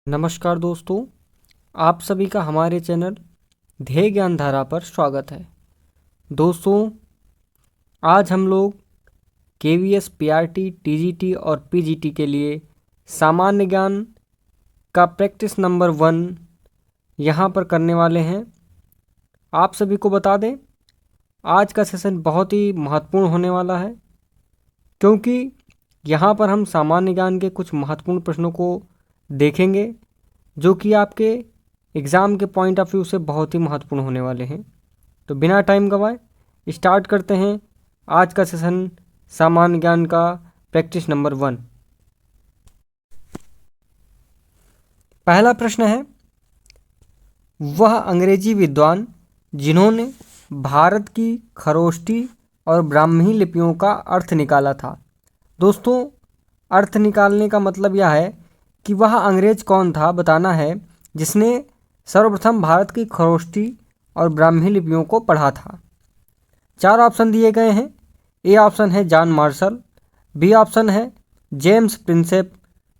नमस्कार दोस्तों, आप सभी का हमारे चैनल ध्येय ज्ञान धारा पर स्वागत है। दोस्तों, आज हम लोग केवीएस, पीआरटी, टीजीटी और पीजीटी के लिए सामान्य ज्ञान का प्रैक्टिस नंबर 1 यहाँ पर करने वाले हैं। आप सभी को बता दें, आज का सेशन बहुत ही महत्वपूर्ण होने वाला है, क्योंकि यहाँ पर हम सामान्य ज्ञान के कुछ महत्वपूर्ण प्रश्नों को देखेंगे जो कि आपके एग्ज़ाम के पॉइंट ऑफ व्यू से बहुत ही महत्वपूर्ण होने वाले हैं। तो बिना टाइम गंवाए स्टार्ट करते हैं आज का सेशन सामान्य ज्ञान का प्रैक्टिस नंबर 1। पहला प्रश्न है, वह अंग्रेजी विद्वान जिन्होंने भारत की खरोष्टी और ब्राह्मी लिपियों का अर्थ निकाला था। दोस्तों, अर्थ निकालने का मतलब यह है कि वह अंग्रेज कौन था बताना है जिसने सर्वप्रथम भारत की खरोष्टी और ब्राह्मी लिपियों को पढ़ा था। 4 ऑप्शन दिए गए हैं। ए ऑप्शन है जॉन मार्शल, बी ऑप्शन है जेम्स प्रिंसेप,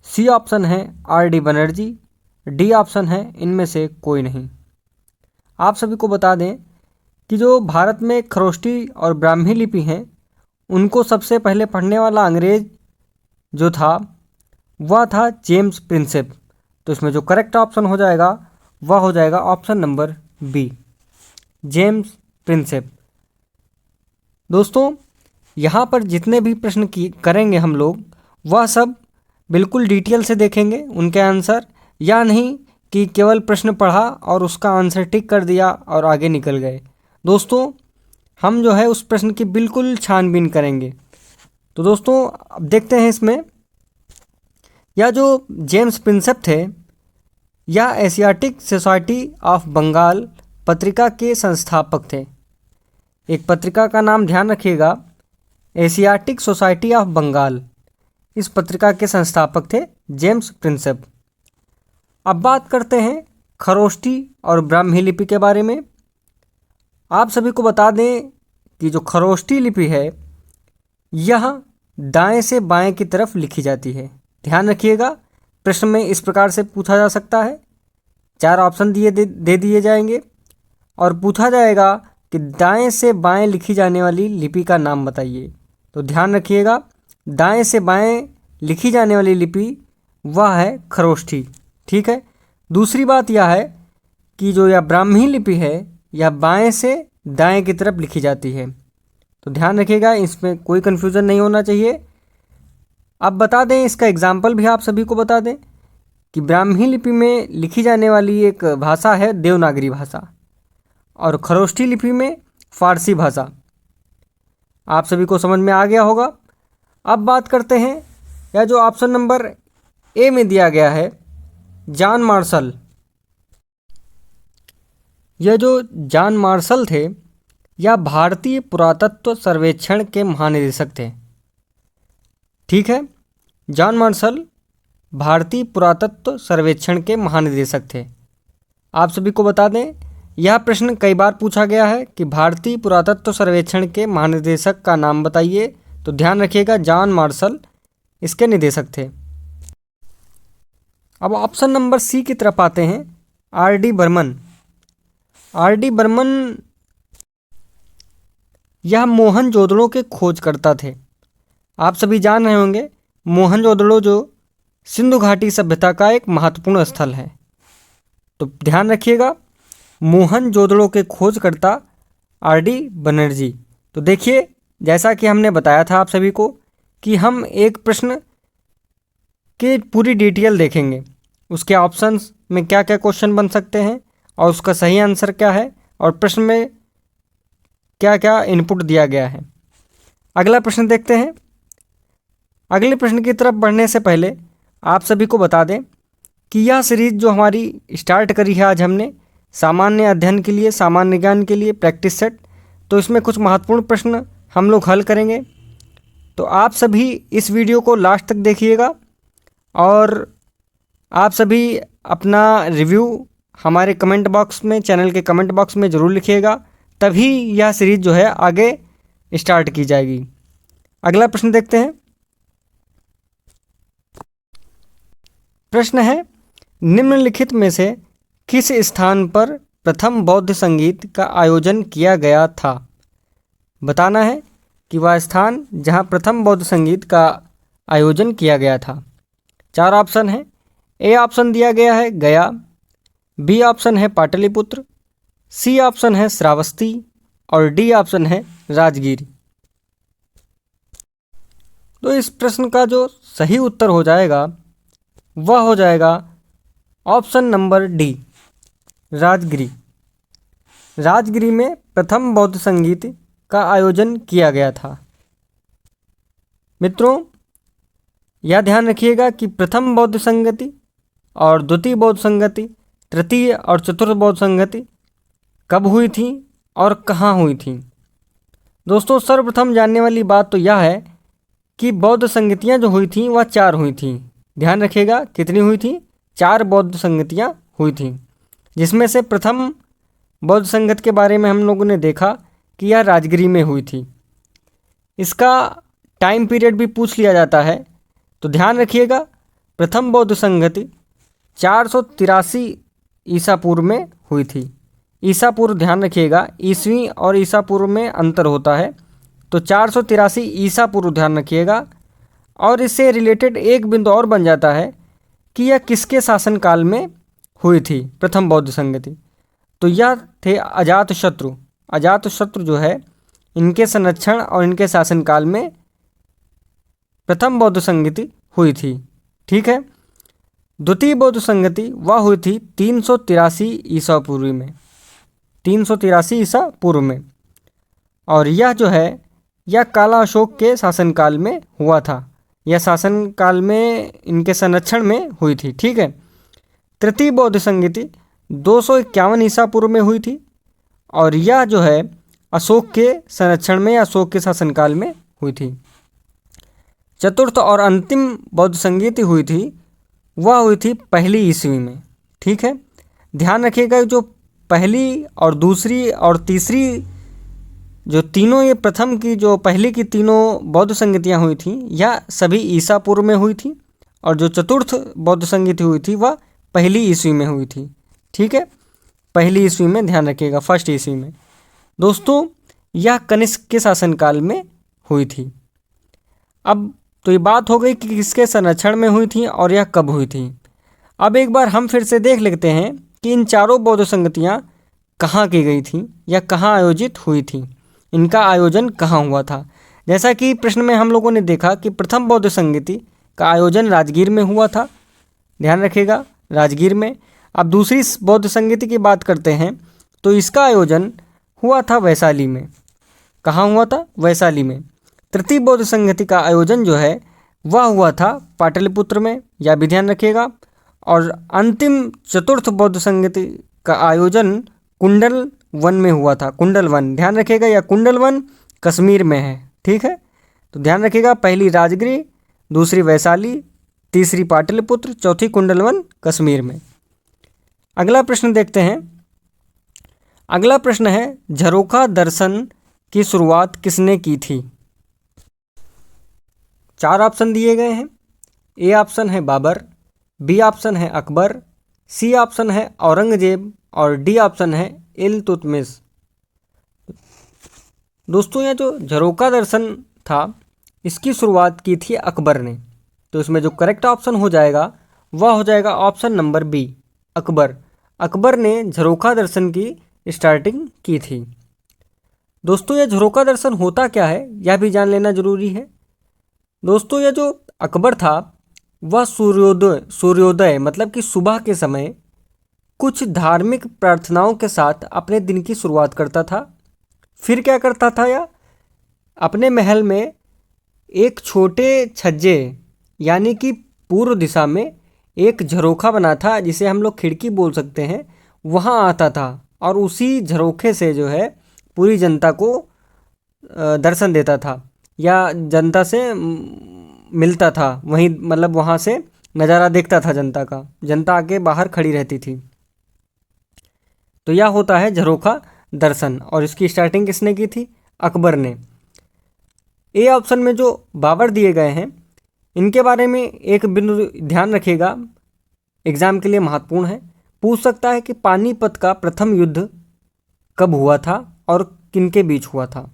सी ऑप्शन है आर.डी. बनर्जी, डी ऑप्शन है इनमें से कोई नहीं। आप सभी को बता दें कि जो भारत में खरोष्टी और ब्राह्मी लिपि हैं उनको सबसे पहले पढ़ने वाला अंग्रेज जो था वह था जेम्स प्रिंसेप। तो इसमें जो करेक्ट ऑप्शन हो जाएगा वह हो जाएगा option number B, James Prinsep. दोस्तों, यहाँ पर जितने भी प्रश्न करेंगे हम लोग वह सब बिल्कुल डिटेल से देखेंगे उनके आंसर, या नहीं कि केवल प्रश्न पढ़ा और उसका आंसर टिक कर दिया और आगे निकल गए। दोस्तों, हम जो है उस प्रश्न की बिल्कुल छानबीन करेंगे। तो दोस्तों, अब देखते हैं इसमें, यह जो जेम्स प्रिंसेप थे यह एशियाटिक सोसाइटी ऑफ बंगाल पत्रिका के संस्थापक थे। एक पत्रिका का नाम ध्यान रखिएगा, एशियाटिक सोसाइटी ऑफ बंगाल। इस पत्रिका के संस्थापक थे जेम्स प्रिंसेप। अब बात करते हैं खरोष्टी और ब्राह्मी लिपि के बारे में। आप सभी को बता दें कि जो खरोष्टी लिपि है यह दाएं से बाएं की तरफ लिखी जाती है। ध्यान रखिएगा, प्रश्न में इस प्रकार से पूछा जा सकता है। 4 ऑप्शन दे दिए जाएंगे और पूछा जाएगा कि दाएं से बाएं लिखी जाने वाली लिपि का नाम बताइए। तो ध्यान रखिएगा, दाएं से बाएं लिखी जाने वाली लिपि वह है खरोष्टी। ठीक है। दूसरी बात यह है कि जो यह ब्राह्मी लिपि है यह बाएं से दाएं की तरफ लिखी जाती है। तो ध्यान रखिएगा, इसमें कोई कन्फ्यूज़न नहीं होना चाहिए। अब बता दें, इसका एग्जाम्पल भी आप सभी को बता दें कि ब्राह्मी लिपि में लिखी जाने वाली एक भाषा है देवनागरी भाषा और खरोष्टी लिपि में फारसी भाषा। आप सभी को समझ में आ गया होगा। अब बात करते हैं, यह जो ऑप्शन नंबर ए में दिया गया है जॉन मार्शल, यह जो जॉन मार्शल थे यह भारतीय पुरातत्व सर्वेक्षण के महानिदेशक थे। ठीक है, जॉन मार्शल भारतीय पुरातत्व सर्वेक्षण के महानिदेशक थे। आप सभी को बता दें, यह प्रश्न कई बार पूछा गया है कि भारतीय पुरातत्व सर्वेक्षण के महानिदेशक का नाम बताइए। तो ध्यान रखिएगा, जॉन मार्शल इसके निदेशक थे। अब ऑप्शन नंबर सी की तरफ आते हैं, आर.डी. बर्मन। आर.डी. बर्मन यह मोहनजोदड़ो के खोजकर्ता थे। आप सभी जान रहे होंगे, मोहनजोदड़ो जो सिंधु घाटी सभ्यता का एक महत्वपूर्ण स्थल है। तो ध्यान रखिएगा, मोहनजोदड़ो के खोजकर्ता आर.डी. बनर्जी। तो देखिए, जैसा कि हमने बताया था आप सभी को कि हम एक प्रश्न के पूरी डिटेल देखेंगे, उसके ऑप्शंस में क्या क्या क्वेश्चन बन सकते हैं और उसका सही आंसर क्या है और प्रश्न में क्या क्या इनपुट दिया गया है। अगला प्रश्न देखते हैं। अगले प्रश्न की तरफ बढ़ने से पहले आप सभी को बता दें कि यह सीरीज़ जो हमारी स्टार्ट करी है आज हमने सामान्य अध्ययन के लिए, सामान्य ज्ञान के लिए प्रैक्टिस सेट, तो इसमें कुछ महत्वपूर्ण प्रश्न हम लोग हल करेंगे। तो आप सभी इस वीडियो को लास्ट तक देखिएगा और आप सभी अपना रिव्यू हमारे कमेंट बॉक्स में, चैनल के कमेंट बॉक्स में ज़रूर लिखिएगा, तभी यह सीरीज़ जो है आगे स्टार्ट की जाएगी। अगला प्रश्न देखते हैं। प्रश्न है, निम्नलिखित में से किस स्थान पर प्रथम बौद्ध संगीत का आयोजन किया गया था? बताना है कि वह स्थान जहाँ प्रथम बौद्ध संगीत का आयोजन किया गया था। 4 ऑप्शन हैं। ए ऑप्शन दिया गया है गया, बी ऑप्शन है पाटलिपुत्र, सी ऑप्शन है श्रावस्ती और डी ऑप्शन है राजगीर। तो इस प्रश्न का जो सही उत्तर हो जाएगा वह हो जाएगा option number D, Rajagiri. Rajagiri में प्रथम बौद्ध संगीत का आयोजन किया गया था। मित्रों, यह ध्यान रखिएगा कि प्रथम बौद्ध संगति और द्वितीय बौद्ध संगति, तृतीय और चतुर्थ बौद्ध संगति कब हुई थी और कहाँ हुई थी। दोस्तों, सर्वप्रथम जानने वाली बात तो यह है कि बौद्ध संगतियाँ जो हुई थी वह 4 हुई थी। ध्यान रखिएगा, कितनी हुई थी? 4 बौद्ध संगतियाँ हुई थी, जिसमें से प्रथम बौद्ध संगत के बारे में हम लोगों ने देखा कि यह राजगिरी में हुई थी। इसका टाइम पीरियड भी पूछ लिया जाता है, तो ध्यान रखिएगा प्रथम बौद्ध संगति 483 ईसा पूर्व में हुई थी। ईसा पूर्व ध्यान रखिएगा, ईसवी और ईसा पूर्व में अंतर होता है, तो 483 ईसा पूर्व ध्यान रखिएगा। और इससे रिलेटेड एक बिंदु और बन जाता है कि यह किसके शासनकाल में हुई थी प्रथम बौद्ध संगति। तो यह थे अजातशत्रु। अजातशत्रु जो है, इनके संरक्षण और इनके शासनकाल में प्रथम बौद्ध संगति हुई थी। ठीक है। द्वितीय बौद्ध संगति वह हुई थी 383 ईसा पूर्व में, 383 ईसा पूर्व में। और यह जो है, यह काला अशोक के शासनकाल में हुआ था। यह शासनकाल में इनके संरक्षण में हुई थी। ठीक है। तृतीय बौद्ध संगति 251 ईसा पूर्व में हुई थी, और यह जो है अशोक के संरक्षण में, अशोक के शासनकाल में हुई थी। चतुर्थ और अंतिम बौद्ध संगति हुई थी वह हुई थी पहली ईस्वी में। ठीक है। ध्यान रखिएगा, जो पहली और दूसरी और तीसरी जो तीनों, ये प्रथम की जो पहली की तीनों बौद्ध संगतियाँ हुई थी, यह सभी ईसा पूर्व में हुई थी, और जो चतुर्थ बौद्ध संगति हुई थी वह पहली ईस्वी में हुई थी। ठीक है, पहली ईस्वी में, ध्यान रखिएगा, फर्स्ट ईस्वी में। दोस्तों, यह कनिष्क के शासनकाल में हुई थी। अब तो ये बात हो गई कि किसके संरक्षण में हुई थी और यह कब हुई थी। अब एक बार हम फिर से देख लेते हैं कि इन चारों बौद्ध संगतियाँ कहाँ की गई थी या कहाँ आयोजित हुई थी, इनका आयोजन कहाँ हुआ था। जैसा कि प्रश्न में हम लोगों ने देखा कि प्रथम बौद्ध संगति का आयोजन राजगीर में हुआ था। ध्यान रखिएगा, राजगीर में। अब दूसरी बौद्ध संगति की बात करते हैं, तो इसका आयोजन हुआ था वैशाली में। कहाँ हुआ था? वैशाली में। तृतीय बौद्ध संगति का आयोजन जो है वह हुआ था पाटलिपुत्र में, यह भी ध्यान रखिएगा। और अंतिम चतुर्थ बौद्ध संगति का आयोजन कुंडल वन में हुआ था। कुंडल वन, ध्यान रखिएगा, यह कुंडल वन कश्मीर में है। ठीक है, तो ध्यान रखिएगा, पहली राजगिरी, दूसरी वैशाली, तीसरी पाटलिपुत्र, चौथी कुंडल वन कश्मीर में। अगला प्रश्न देखते हैं। अगला प्रश्न है, झरोखा दर्शन की शुरुआत किसने की थी? 4 ऑप्शन दिए गए हैं। ए ऑप्शन है बाबर, बी ऑप्शन है अकबर, सी ऑप्शन है औरंगजेब और डी ऑप्शन है इल्तुतमिश। दोस्तों, यह जो झरोखा दर्शन था इसकी शुरुआत की थी अकबर ने। तो इसमें जो करेक्ट ऑप्शन हो जाएगा वह हो जाएगा option number B, Akbar. Akbar ने झरोखा दर्शन की स्टार्टिंग की थी। दोस्तों, यह झरोखा दर्शन होता क्या है यह भी जान लेना जरूरी है। दोस्तों, यह जो अकबर था वह सूर्योदय मतलब कि सुबह के समय कुछ धार्मिक प्रार्थनाओं के साथ अपने दिन की शुरुआत करता था। फिर क्या करता था? या अपने महल में एक छोटे छज्जे यानी कि पूर्व दिशा में एक झरोखा बना था, जिसे हम लोग खिड़की बोल सकते हैं, वहाँ आता था और उसी झरोखे से जो है पूरी जनता को दर्शन देता था या जनता से मिलता था। वहीं मतलब वहाँ से नज़ारा देखता था जनता का। जनता आके बाहर खड़ी रहती थी। तो यह होता है झरोखा दर्शन, और इसकी स्टार्टिंग किसने की थी? अकबर ने। ए ऑप्शन में जो बाबर दिए गए हैं इनके बारे में एक बिंदु ध्यान रखिएगा। एग्जाम के लिए महत्वपूर्ण है। पूछ सकता है कि पानीपत का प्रथम युद्ध कब हुआ था और किनके बीच हुआ था।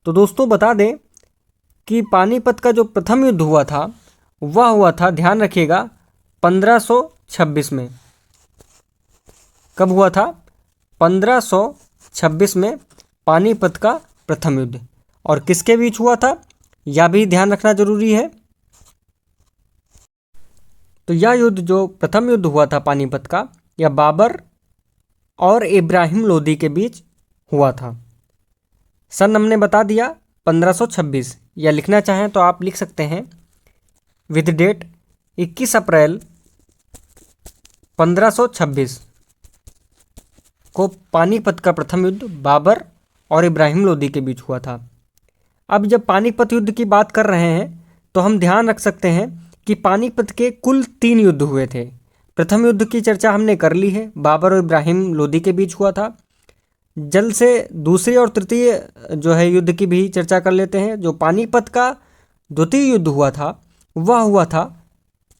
तो दोस्तों बता दें कि पानीपत का जो प्रथम युद्ध हुआ था वह हुआ था, ध्यान रखिएगा, 1526 में। कब हुआ था? 1526 में पानीपत का प्रथम युद्ध। और किसके बीच हुआ था यह भी ध्यान रखना जरूरी है। तो यह युद्ध, जो प्रथम युद्ध हुआ था पानीपत का, यह बाबर और इब्राहिम लोदी के बीच हुआ था। सन हमने बता दिया 1526, या लिखना चाहें तो आप लिख सकते हैं विद डेट 21 अप्रैल 1526 को पानीपत का प्रथम युद्ध बाबर और इब्राहिम लोदी के बीच हुआ था। अब जब पानीपत युद्ध की बात कर रहे हैं तो हम ध्यान रख सकते हैं कि पानीपत के कुल 3 युद्ध हुए थे। प्रथम युद्ध की चर्चा हमने कर ली है, बाबर और इब्राहिम लोदी के बीच हुआ था। जल्द से दूसरे और तृतीय जो है युद्ध की भी चर्चा कर लेते हैं। जो पानीपत का द्वितीय युद्ध हुआ था वह हुआ था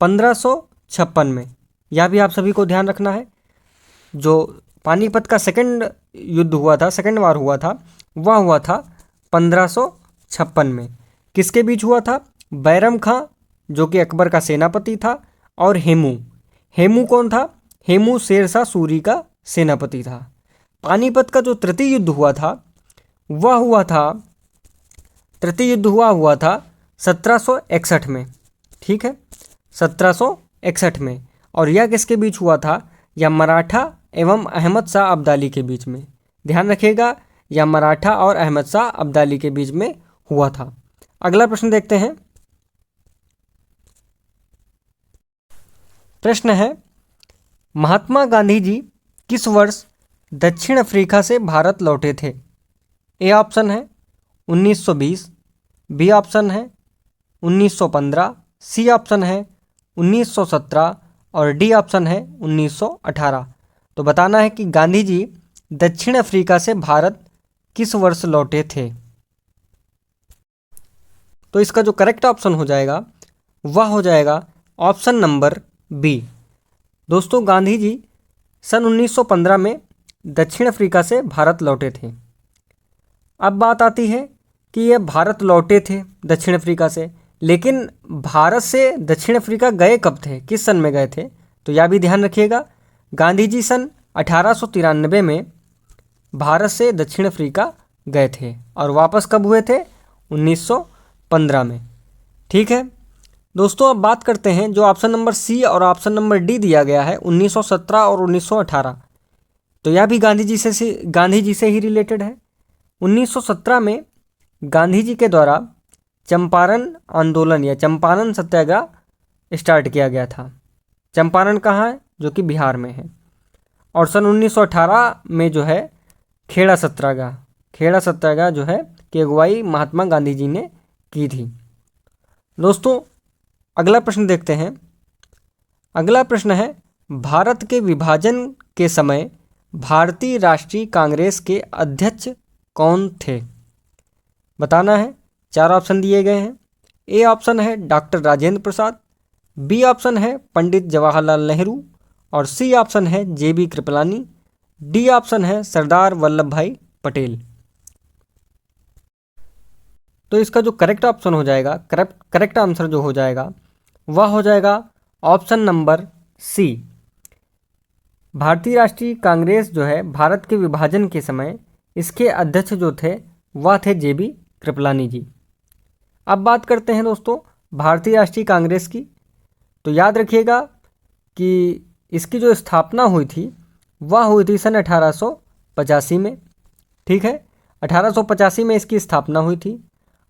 1556 में। यह भी आप सभी को ध्यान रखना है। जो पानीपत का सेकंड युद्ध हुआ था, सेकंड वार हुआ था, वह हुआ था 1556 में। किसके बीच हुआ था? बैरम खां, जो कि अकबर का सेनापति था, और हेमू। हेमू कौन था? हेमू शेरशाह सूरी का सेनापति था। पानीपत का जो तृतीय युद्ध हुआ था वह हुआ था, तृतीय युद्ध हुआ था 1761 में। ठीक है, 1761 में। और यह किसके बीच हुआ था? यह मराठा एवं अहमद शाह अब्दाली के बीच में। ध्यान रखिएगा, यह मराठा और अहमद शाह अब्दाली के बीच में हुआ था। अगला प्रश्न देखते हैं। प्रश्न है, महात्मा गांधी जी किस वर्ष दक्षिण अफ्रीका से भारत लौटे थे? ए ऑप्शन है 1920, बी ऑप्शन है 1915, सी ऑप्शन है 1917 और डी ऑप्शन है 1918। तो बताना है कि गांधी जी दक्षिण अफ्रीका से भारत किस वर्ष लौटे थे। तो इसका जो करेक्ट ऑप्शन हो जाएगा वह हो जाएगा ऑप्शन नंबर बी। दोस्तों गांधी जी सन 1915 में दक्षिण अफ्रीका से भारत लौटे थे। अब बात आती है कि ये भारत लौटे थे दक्षिण अफ्रीका से, लेकिन भारत से दक्षिण अफ्रीका गए कब थे, किस सन में गए थे? तो यह भी ध्यान रखिएगा, गांधी जी सन 1893 में भारत से दक्षिण अफ्रीका गए थे और वापस कब हुए थे? 1915 में। ठीक है दोस्तों, अब बात करते हैं जो ऑप्शन नंबर सी और ऑप्शन नंबर डी दिया गया है 1917 और 1918। तो यह भी गांधी जी से ही रिलेटेड है। 1917 में गांधी जी के द्वारा चंपारण आंदोलन या चंपारण सत्याग्रह स्टार्ट किया गया था। चंपारण कहाँ है? जो कि बिहार में है। और सन 1918 में जो है खेड़ा सत्याग्रह जो है की अगुवाई महात्मा गांधी जी ने की थी। दोस्तों अगला प्रश्न देखते हैं। अगला प्रश्न है, भारत के विभाजन के समय भारतीय राष्ट्रीय कांग्रेस के अध्यक्ष कौन थे? बताना है। 4 ऑप्शन दिए गए हैं। ए ऑप्शन है doctor Rajendra Prasad, B option है पंडित जवाहरलाल नेहरू और सी ऑप्शन है जेबी कृपलानी, डी ऑप्शन है सरदार वल्लभ भाई पटेल। तो इसका जो करेक्ट ऑप्शन हो जाएगा, करेक्ट आंसर जो हो जाएगा वह हो जाएगा ऑप्शन नंबर सी। भारतीय राष्ट्रीय कांग्रेस जो है भारत के विभाजन के समय इसके अध्यक्ष जो थे वह थे जेबी कृपलानी जी। अब बात करते हैं दोस्तों भारतीय राष्ट्रीय कांग्रेस की। तो याद रखिएगा कि इसकी जो स्थापना हुई थी वह हुई थी सन 1885 में। ठीक है, 1885 में इसकी स्थापना हुई थी।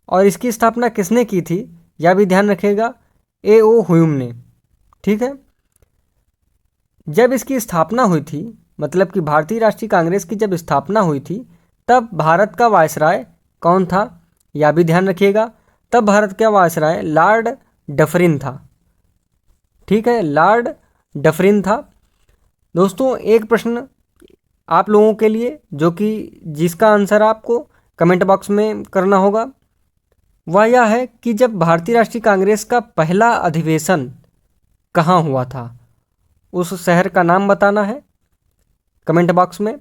और इसकी स्थापना किसने की थी यह भी ध्यान रखिएगा, ए.ओ. ह्यूम ने। ठीक है, जब इसकी स्थापना हुई थी, मतलब कि भारतीय राष्ट्रीय कांग्रेस की जब स्थापना हुई थी, तब भारत का वायसराय कौन था यह भी ध्यान रखिएगा। तब भारत का वायसराय लॉर्ड डफरिन था। ठीक है, लॉर्ड डफरिन था। दोस्तों एक प्रश्न आप लोगों के लिए जो कि जिसका आंसर आपको कमेंट बॉक्स में करना होगा वह यह है कि जब भारतीय राष्ट्रीय कांग्रेस का पहला अधिवेशन कहाँ हुआ था? उस शहर का नाम बताना है कमेंट बॉक्स में।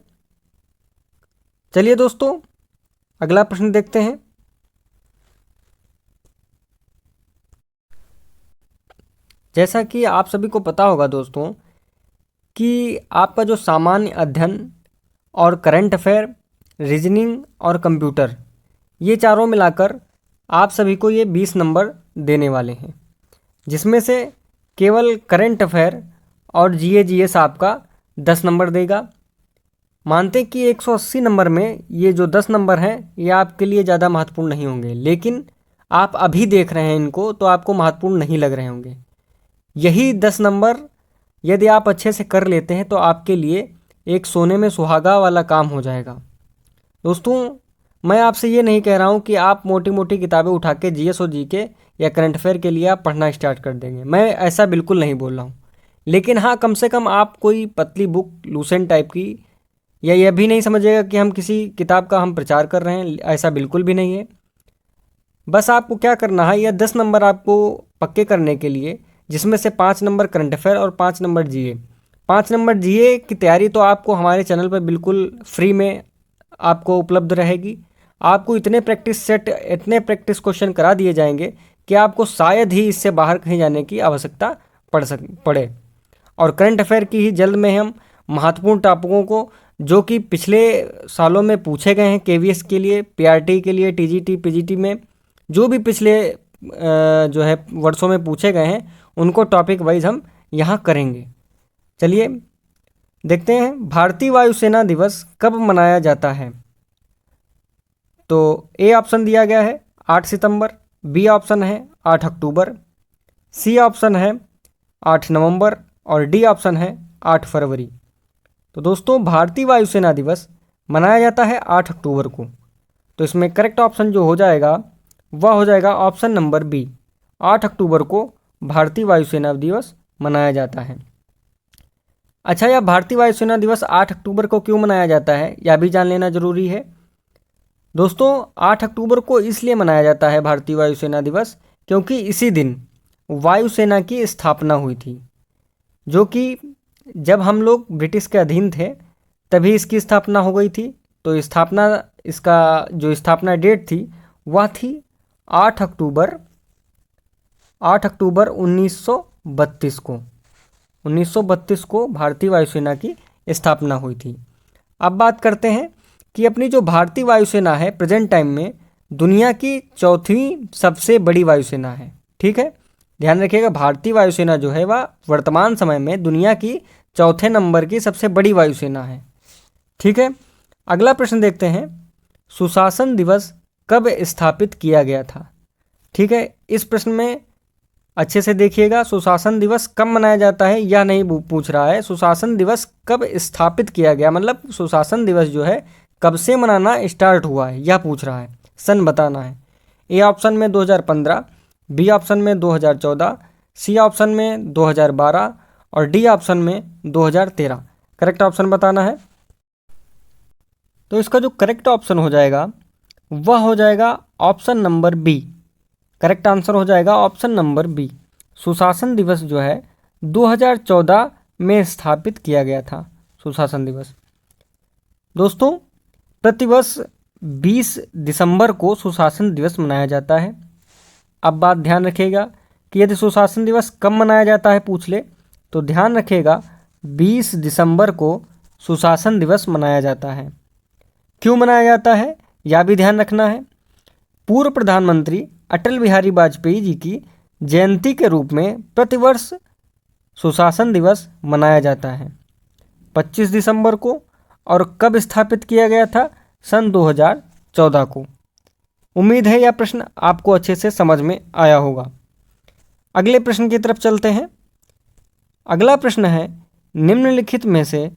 चलिए दोस्तों, अगला प्रश्न देखते हैं। जैसा कि आप सभी को पता होगा दोस्तों कि आपका जो सामान्य अध्ययन और करंट अफेयर, रीजनिंग और कंप्यूटर, ये चारों मिलाकर आप सभी को ये 20 नंबर देने वाले हैं, जिसमें से केवल करंट अफेयर और जीएस आपका 10 नंबर देगा। मानते हैं कि 180 नंबर में ये जो 10 नंबर हैं ये आपके लिए ज़्यादा महत्वपूर्ण नहीं होंगे, लेकिन आप अभी देख रहे हैं इनको तो आपको महत्वपूर्ण नहीं लग रहे होंगे। यही 10 नंबर यदि आप अच्छे से कर लेते हैं तो आपके लिए एक सोने में सुहागा वाला काम हो जाएगा। दोस्तों, मैं आपसे ये नहीं कह रहा हूँ कि आप मोटी मोटी किताबें उठा के जीएस और जीके या करंट अफेयर के लिए आप पढ़ना स्टार्ट कर देंगे, मैं ऐसा बिल्कुल नहीं बोल रहा हूँ। लेकिन हाँ, कम से कम आप कोई पतली बुक लूसेंट टाइप की, या यह भी नहीं समझिएगा कि हम किसी किताब का हम प्रचार कर रहे हैं, ऐसा बिल्कुल भी नहीं है। बस आपको क्या करना है, यह 10 नंबर आपको पक्के करने के लिए, जिसमें से 5 नंबर करंट अफेयर और 5 नंबर जीए। 5 नंबर जीए की तैयारी तो आपको हमारे चैनल पर बिल्कुल फ्री में आपको उपलब्ध रहेगी। आपको इतने प्रैक्टिस क्वेश्चन करा दिए जाएंगे कि आपको शायद ही इससे बाहर कहीं जाने की आवश्यकता पड़े। और करंट अफेयर की ही जल्द में हम महत्वपूर्ण टॉपिकों को, जो कि पिछले सालों में पूछे गए हैं केवीएस के लिए, पीआरटी के लिए, टीजीटी, पीजीटी में जो भी पिछले जो है वर्षों में पूछे गए हैं, उनको टॉपिक वाइज हम यहाँ करेंगे। चलिए देखते हैं, भारतीय वायुसेना दिवस कब मनाया जाता है? तो ए ऑप्शन दिया गया है 8 सितंबर, बी ऑप्शन है 8 अक्टूबर, सी ऑप्शन है 8 नवंबर और डी ऑप्शन है 8 फरवरी। तो दोस्तों, भारतीय वायुसेना दिवस मनाया जाता है 8 अक्टूबर को। तो इसमें करेक्ट ऑप्शन जो हो जाएगा वह हो जाएगा ऑप्शन नंबर बी, 8 अक्टूबर को भारतीय वायुसेना दिवस मनाया जाता है। अच्छा, यह भारतीय वायुसेना दिवस 8 अक्टूबर को क्यों मनाया जाता है, यह भी जान लेना जरूरी है। दोस्तों, 8 अक्टूबर को इसलिए मनाया जाता है भारतीय वायुसेना दिवस क्योंकि इसी दिन वायुसेना की स्थापना हुई थी, जो कि जब हम लोग ब्रिटिश के अधीन थे तभी इसकी स्थापना हो गई थी। तो इसका जो स्थापना डेट थी वह थी 8 अक्टूबर 1932 को। 1932 को भारतीय वायुसेना की स्थापना हुई थी। अब बात करते हैं कि अपनी जो भारतीय वायुसेना है प्रेजेंट टाइम में दुनिया की चौथी सबसे बड़ी वायुसेना है। ठीक है, ध्यान रखिएगा, भारतीय वायुसेना जो है वह वर्तमान समय में दुनिया की चौथे नंबर की सबसे बड़ी वायुसेना है। ठीक है, अगला प्रश्न देखते हैं, सुशासन दिवस कब स्थापित किया गया था? ठीक है, इस प्रश्न में अच्छे से देखिएगा, सुशासन दिवस कब मनाया जाता है यह नहीं पूछ रहा है, सुशासन दिवस कब स्थापित किया गया, मतलब सुशासन दिवस जो है कब से मनाना स्टार्ट हुआ है यह पूछ रहा है, सन बताना है। ए ऑप्शन में 2015, बी ऑप्शन में 2014, सी ऑप्शन में 2012 और डी ऑप्शन में 2013। करेक्ट ऑप्शन बताना है। तो इसका जो करेक्ट ऑप्शन हो जाएगा वह हो जाएगा option number B. Correct answer हो जाएगा ऑप्शन नंबर बी। सुशासन दिवस जो है 2014 में स्थापित किया गया था सुशासन दिवस। दोस्तों, प्रतिवर्ष 20 दिसंबर को सुशासन दिवस मनाया जाता है। अब बात ध्यान रखिएगा कि यदि सुशासन दिवस कब मनाया जाता है पूछ ले तो ध्यान रखिएगा 20 दिसंबर को सुशासन दिवस मनाया जाता है। क्यों मनाया जाता है यह भी ध्यान रखना है। पूर्व प्रधानमंत्री अटल बिहारी वाजपेयी जी की जयंती के रूप में प्रतिवर्ष सुशासन दिवस मनाया जाता है 25 दिसंबर को। और कब स्थापित किया गया था? सन 2014 को। उम्मीद है यह प्रश्न आपको अच्छे से समझ में आया होगा। अगले प्रश्न की तरफ चलते हैं। अगला प्रश्न है, निम्नलिखित में से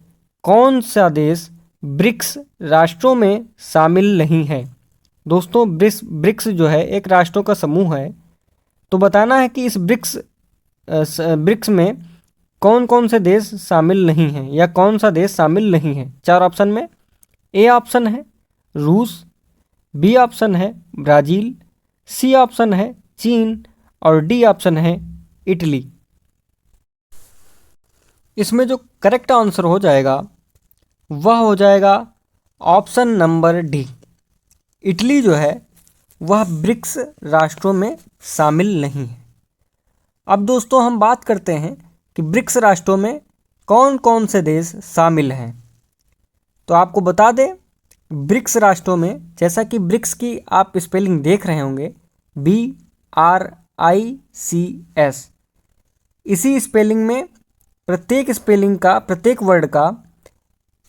कौन सा देश ब्रिक्स राष्ट्रों में शामिल नहीं है? दोस्तों, ब्रिक्स जो है एक राष्ट्रों का समूह है। तो बताना है कि इस ब्रिक्स में कौन कौन से देश शामिल नहीं हैं या कौन सा देश शामिल नहीं है। 4 ऑप्शन में ए ऑप्शन है रूस, बी ऑप्शन है ब्राज़ील, सी ऑप्शन है चीन और डी ऑप्शन है इटली। इसमें जो करेक्ट आंसर हो जाएगा वह हो जाएगा ऑप्शन नंबर डी। इटली जो है वह ब्रिक्स राष्ट्रों में शामिल नहीं है। अब दोस्तों हम बात करते हैं कि ब्रिक्स राष्ट्रों में कौन कौन से देश शामिल हैं। तो आपको बता दें, ब्रिक्स राष्ट्रों में, जैसा कि ब्रिक्स की आप स्पेलिंग देख रहे होंगे, BRICS, इसी स्पेलिंग में प्रत्येक स्पेलिंग का, प्रत्येक वर्ड का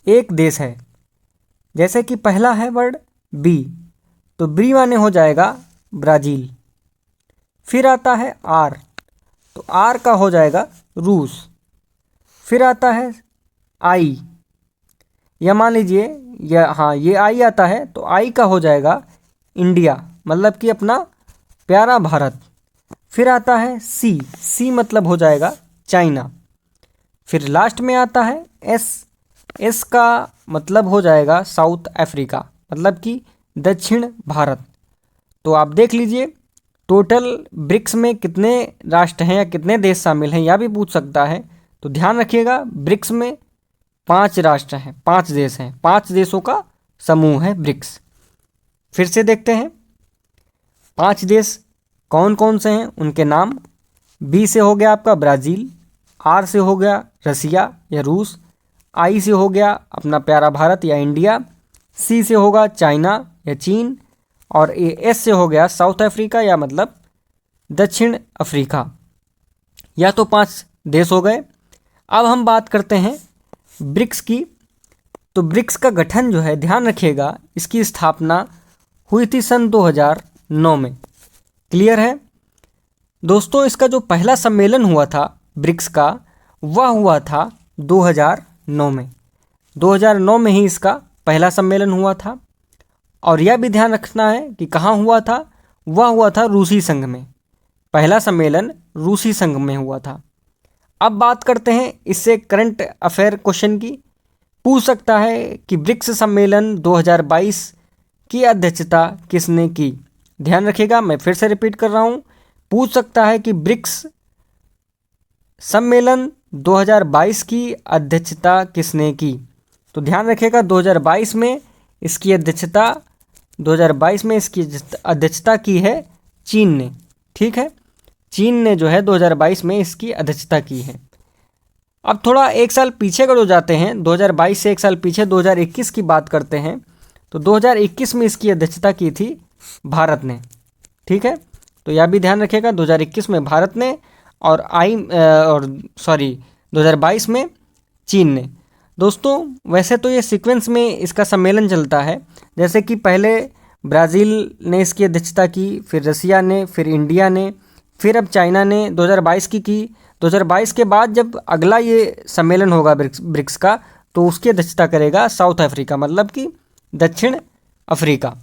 एक देश है। जैसे कि पहला है वर्ड बी, तो बी माने हो जाएगा ब्राज़ील। फिर आता है आर, तो आर का हो जाएगा रूस। फिर आता है आई, या मान लीजिए ये आई आता है, तो आई का हो जाएगा इंडिया, मतलब कि अपना प्यारा भारत। फिर आता है सी, सी मतलब हो जाएगा चाइना। फिर लास्ट में आता है एस, एस का मतलब हो जाएगा साउथ अफ्रीका, मतलब कि दक्षिण भारत। तो आप देख लीजिए टोटल ब्रिक्स में कितने राष्ट्र हैं या कितने देश शामिल हैं, यह भी पूछ सकता है। तो ध्यान रखिएगा, ब्रिक्स में 5 राष्ट्र हैं, 5 देश हैं, 5 देशों का समूह है ब्रिक्स। फिर से देखते हैं 5 देश कौन कौन से हैं, उनके नाम। बी से हो गया आपका ब्राज़ील, आर से हो गया रसिया या रूस, आई से हो गया अपना प्यारा भारत या इंडिया, सी से होगा चाइना या चीन, और एस से हो गया साउथ अफ्रीका या मतलब दक्षिण अफ्रीका। या तो 5 देश हो गए। अब हम बात करते हैं ब्रिक्स की। तो ब्रिक्स का गठन जो है, ध्यान रखिएगा, इसकी स्थापना हुई थी सन 2009 में। क्लियर है दोस्तों? इसका जो पहला सम्मेलन हुआ था ब्रिक्स का, वह हुआ था 2009 में। 2009 में ही इसका पहला सम्मेलन हुआ था। और यह भी ध्यान रखना है कि कहाँ हुआ था, वह हुआ था रूसी संघ में। पहला सम्मेलन रूसी संघ में हुआ था। अब बात करते हैं इससे करंट अफेयर क्वेश्चन की। पूछ सकता है कि ब्रिक्स सम्मेलन 2022 की अध्यक्षता किसने की? ध्यान रखिएगा, मैं फिर से रिपीट कर रहा हूँ। पूछ सकता है कि ब्रिक्स सम्मेलन 2022 की अध्यक्षता किसने की? तो ध्यान रखिएगा 2022 में इसकी अध्यक्षता की है चीन ने। ठीक है, चीन ने जो है 2022 में इसकी अध्यक्षता की है। अब थोड़ा एक साल पीछे को जाते हैं, 2022 से एक साल पीछे 2021 की बात करते हैं। तो 2021 में इसकी अध्यक्षता की थी भारत ने। ठीक है, तो यह भी ध्यान रखिएगा 2021 में भारत ने, और 2022 में चीन ने। दोस्तों वैसे तो ये सीक्वेंस में इसका सम्मेलन चलता है, जैसे कि पहले ब्राज़ील ने इसकी अध्यक्षता की, फिर रसिया ने, फिर इंडिया ने, फिर अब चाइना ने 2022 की। 2022 के बाद जब अगला ये सम्मेलन होगा ब्रिक्स का, तो उसकी अध्यक्षता करेगा साउथ अफ्रीका, मतलब कि दक्षिण अफ्रीका।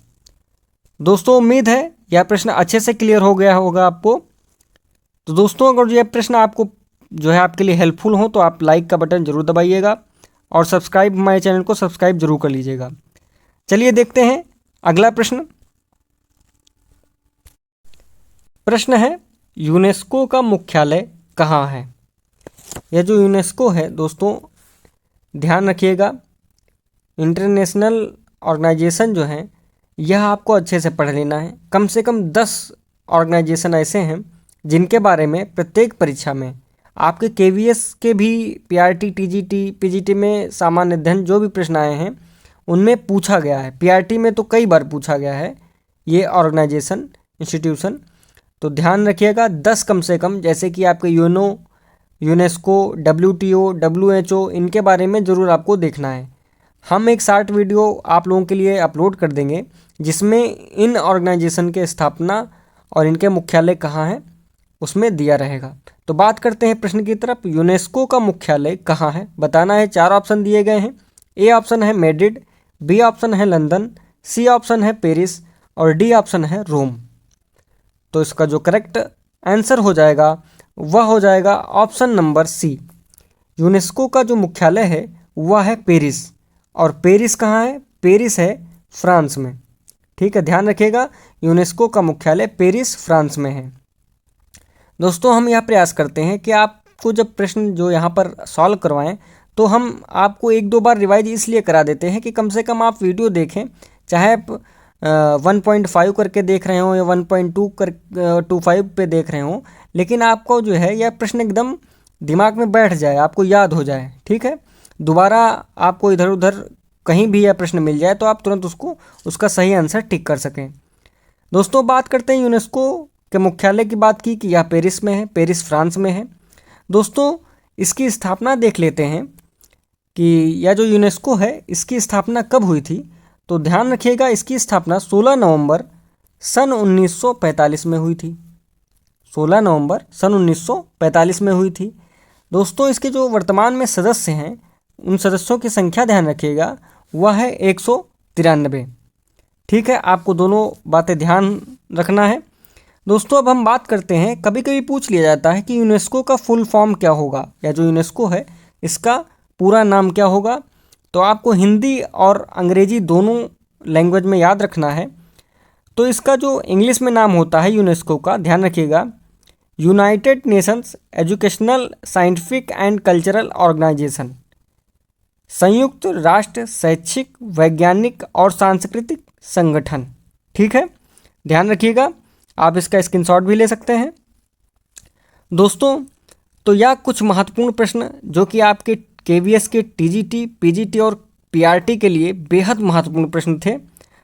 दोस्तों उम्मीद है यह प्रश्न अच्छे से क्लियर हो गया होगा आपको। तो दोस्तों अगर यह प्रश्न आपको जो है आपके लिए हेल्पफुल हो, तो आप लाइक का बटन जरूर दबाइएगा और सब्सक्राइब हमारे चैनल को सब्सक्राइब जरूर कर लीजिएगा। चलिए देखते हैं अगला प्रश्न। प्रश्न है, यूनेस्को का मुख्यालय कहाँ है? यह जो यूनेस्को है दोस्तों, ध्यान रखिएगा, इंटरनेशनल ऑर्गेनाइजेशन जो है, यह आपको अच्छे से पढ़ लेना है। कम से कम 10 ऑर्गेनाइजेशन ऐसे हैं जिनके बारे में प्रत्येक परीक्षा में आपके KVS के भी, PRT, TGT, PGT में सामान्य अध्ययन जो भी प्रश्न आए हैं उनमें पूछा गया है। PRT में तो कई बार पूछा गया है ये ऑर्गेनाइजेशन, इंस्टीट्यूशन। तो ध्यान रखिएगा 10 कम से कम, जैसे कि आपके यूनेस्को, WTO, WHO, इनके बारे में ज़रूर आपको देखना है। हम एक शॉर्ट वीडियो आप लोगों के लिए अपलोड कर देंगे जिसमें इन ऑर्गेनाइजेशन के स्थापना और इनके मुख्यालय कहाँ हैं उसमें दिया रहेगा। तो बात करते हैं प्रश्न की तरफ। यूनेस्को का मुख्यालय कहाँ है बताना है। 4 ऑप्शन दिए गए हैं। ए ऑप्शन है मैड्रिड, बी ऑप्शन है लंदन, सी ऑप्शन है पेरिस और डी ऑप्शन है रोम। तो इसका जो करेक्ट आंसर हो जाएगा वह हो जाएगा ऑप्शन नंबर सी। यूनेस्को का जो मुख्यालय है वह है पेरिस। और पेरिस कहाँ है? पेरिस है फ्रांस में। ठीक है, ध्यान रखिएगा, यूनेस्को का मुख्यालय पेरिस फ्रांस में है। दोस्तों हम यह प्रयास करते हैं कि आप आपको जब प्रश्न जो यहाँ पर सॉल्व करवाएं तो हम आपको 1-2 बार रिवाइज इसलिए करा देते हैं कि कम से कम आप वीडियो देखें, चाहे आप 1.5 करके देख रहे हो या 1.25 पे देख रहे हो, लेकिन आपको जो है यह प्रश्न एकदम दिमाग में बैठ जाए, आपको याद हो जाए। ठीक है, दोबारा आपको इधर उधर कहीं भी यह प्रश्न मिल जाए तो आप तुरंत उसका सही आंसर टिक कर सकें। दोस्तों, बात करते हैं यूनेस्को के मुख्यालय की बात की कि यह पेरिस में है, पेरिस फ्रांस में है। दोस्तों, इसकी स्थापना देख लेते हैं कि यह जो यूनेस्को है इसकी स्थापना कब हुई थी। तो ध्यान रखिएगा, इसकी स्थापना 16 नवंबर सन 1945 में हुई थी। 16 नवंबर सन 1945 में हुई थी। दोस्तों, इसके जो वर्तमान में सदस्य हैं उन सदस्यों की संख्या ध्यान रखिएगा, वह है 193। ठीक है, आपको दोनों बातें ध्यान रखना है। दोस्तों, अब हम बात करते हैं, कभी कभी पूछ लिया जाता है कि यूनेस्को का फुल फॉर्म क्या होगा, या जो यूनेस्को है इसका पूरा नाम क्या होगा। तो आपको हिंदी और अंग्रेजी दोनों लैंग्वेज में याद रखना है। तो इसका जो इंग्लिश में नाम होता है यूनेस्को का, ध्यान रखिएगा, United Nations Educational Scientific and Cultural Organisation, संयुक्त राष्ट्र शैक्षिक वैज्ञानिक और सांस्कृतिक संगठन। ठीक है, ध्यान रखिएगा, आप इसका स्क्रीनशॉट भी ले सकते हैं। दोस्तों, तो यह कुछ महत्वपूर्ण प्रश्न जो कि आपके केवीएस के टीजीटी, पीजीटी और पीआरटी के लिए बेहद महत्वपूर्ण प्रश्न थे।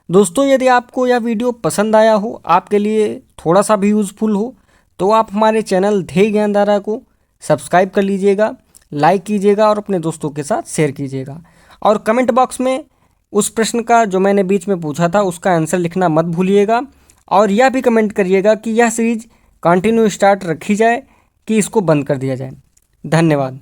दोस्तों, यदि आपको यह वीडियो पसंद आया हो, आपके लिए थोड़ा सा भी यूज़फुल हो, तो आप हमारे चैनल ध्येय ज्ञानधारा को सब्सक्राइब कर लीजिएगा, लाइक कीजिएगा और अपने दोस्तों के साथ शेयर कीजिएगा। और कमेंट बॉक्स में उस प्रश्न का जो मैंने बीच में पूछा था उसका आंसर लिखना मत भूलिएगा। और यह भी कमेंट करिएगा कि यह सीरीज कंटिन्यू स्टार्ट रखी जाए कि इसको बंद कर दिया जाए। धन्यवाद।